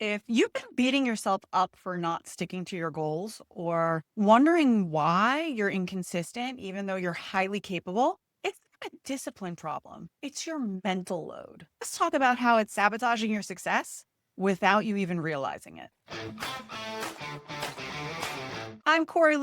If you've been beating yourself up for not sticking to your goals or wondering why you're inconsistent, even though you're highly capable, it's not a discipline problem. It's your mental load. Let's talk about how it's sabotaging your success without you even realizing it. I'm Corrie,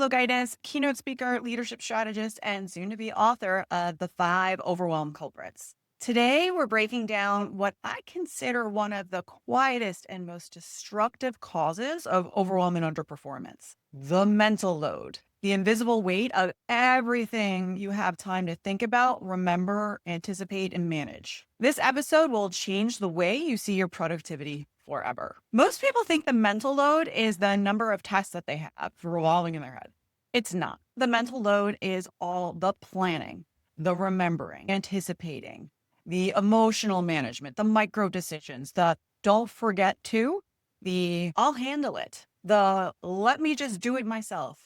keynote speaker, leadership strategist, and soon to be author of The Five Overwhelm Culprits. Today, we're breaking down what I consider one of the quietest and most destructive causes of overwhelm and underperformance: the mental load, the invisible weight of everything you have time to think about, remember, anticipate, and manage. This episode will change the way you see your productivity forever. Most people think the mental load is the number of tasks that they have revolving in their head. It's not. The mental load is all the planning, the remembering, anticipating, the emotional management, the micro decisions, the don't forget to, the I'll handle it, the let me just do it myself.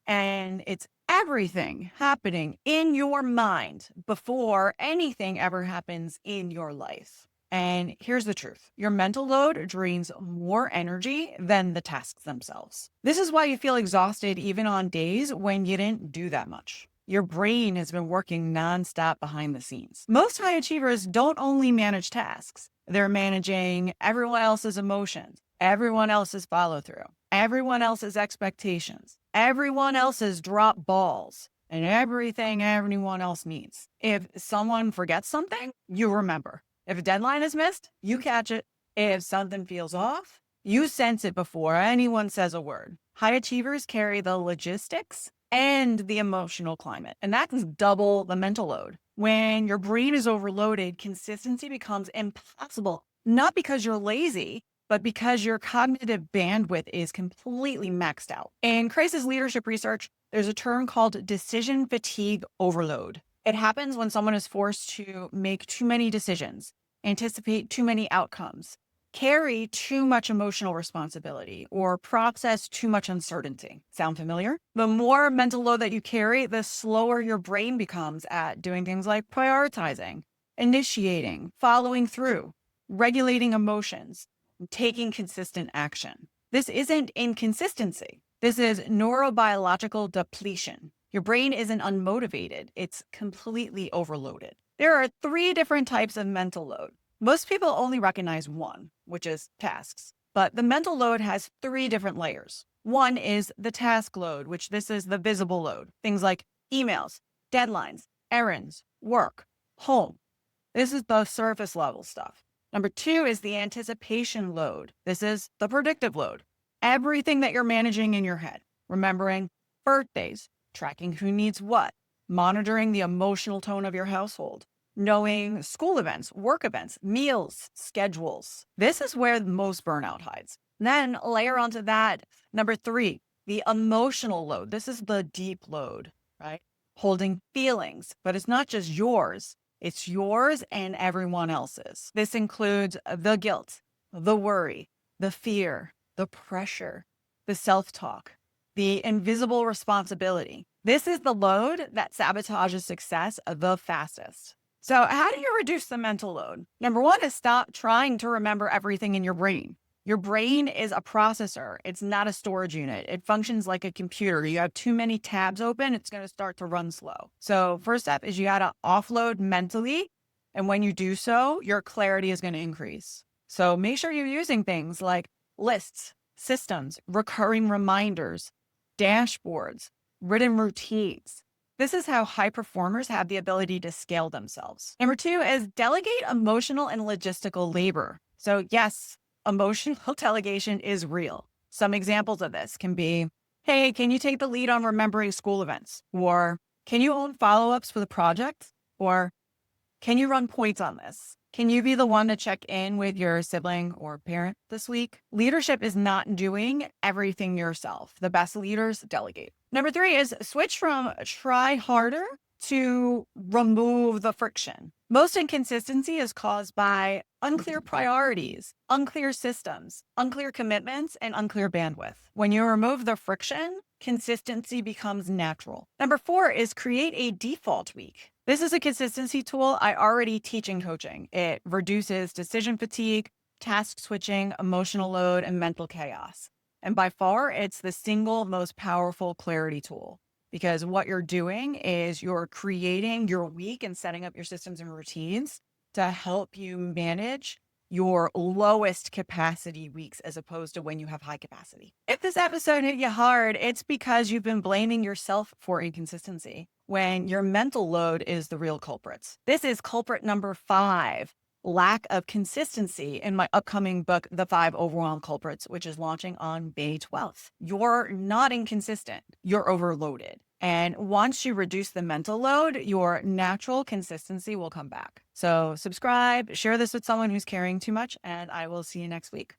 And it's everything happening in your mind before anything ever happens in your life. And here's the truth: your mental load drains more energy than the tasks themselves. This is why you feel exhausted even on days when you didn't do that much. Your brain has been working nonstop behind the scenes. Most high achievers don't only manage tasks, they're managing everyone else's emotions, everyone else's follow through, everyone else's expectations, everyone else's drop balls, and everything everyone else needs. If someone forgets something, you remember. If a deadline is missed, you catch it. If something feels off, you sense it before anyone says a word. High achievers carry the logistics and the emotional climate, and that's double the mental load. When your brain is overloaded, consistency becomes impossible, not because you're lazy, but because your cognitive bandwidth is completely maxed out. In crisis leadership research, there's a term called decision fatigue overload. It happens when someone is forced to make too many decisions, anticipate too many outcomes, carry too much emotional responsibility, or process too much uncertainty. Sound familiar? The more mental load that you carry, the slower your brain becomes at doing things like prioritizing, initiating, following through, regulating emotions, taking consistent action. This isn't inconsistency. This is neurobiological depletion. Your brain isn't unmotivated. It's completely overloaded. There are three different types of mental load. Most people only recognize one, which is tasks. But the mental load has three different layers. One is the task load, which this is the visible load. Things like emails, deadlines, errands, work, home. This is the surface level stuff. Number two is the anticipation load. This is the predictive load. Everything that you're managing in your head, remembering birthdays, tracking who needs what, monitoring the emotional tone of your household, knowing school events, work events, meals, schedules. This is where most burnout hides. Then layer onto that, number three, the emotional load. This is the deep load, right? Holding feelings, but it's not just yours. It's yours and everyone else's. This includes the guilt, the worry, the fear, the pressure, the self-talk, the invisible responsibility. This is the load that sabotages success the fastest. So how do you reduce the mental load? Number one is stop trying to remember everything in your brain. Your brain is a processor. It's not a storage unit. It functions like a computer. You have too many tabs open, it's going to start to run slow. So first step is you got to offload mentally. And when you do so, your clarity is going to increase. So make sure you're using things like lists, systems, recurring reminders, dashboards, written routines. This is how high performers have the ability to scale themselves. Number two is delegate emotional and logistical labor. So yes, emotional delegation is real. Some examples of this can be, hey, can you take the lead on remembering school events? Or can you own follow-ups for the project? Or can you run points on this? Can you be the one to check in with your sibling or parent this week? Leadership is not doing everything yourself. The best leaders delegate. Number three is switch from try harder to remove the friction. Most inconsistency is caused by unclear priorities, unclear systems, unclear commitments, and unclear bandwidth. When you remove the friction, consistency becomes natural. Number four is create a default week. This is a consistency tool I already teach in coaching. It reduces decision fatigue, task switching, emotional load, and mental chaos. And by far, it's the single most powerful clarity tool because what you're doing is you're creating your week and setting up your systems and routines to help you manage your lowest capacity weeks as opposed to when you have high capacity. If this episode hit you hard, it's because you've been blaming yourself for inconsistency when your mental load is the real culprits. This is culprit number 5, lack of consistency, in my upcoming book, The 5 Overwhelm Culprits, which is launching on May 12th. You're not inconsistent, you're overloaded. And once you reduce the mental load, your natural consistency will come back. So subscribe, share this with someone who's carrying too much, and I will see you next week.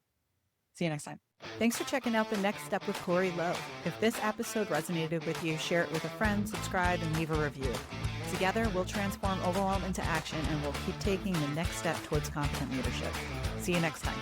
See you next time. Thanks for checking out The Next Step with Corrie Lowe. If this episode resonated with you, share it with a friend, subscribe, and leave a review. Together, we'll transform overwhelm into action, and we'll keep taking the next step towards confident leadership. See you next time.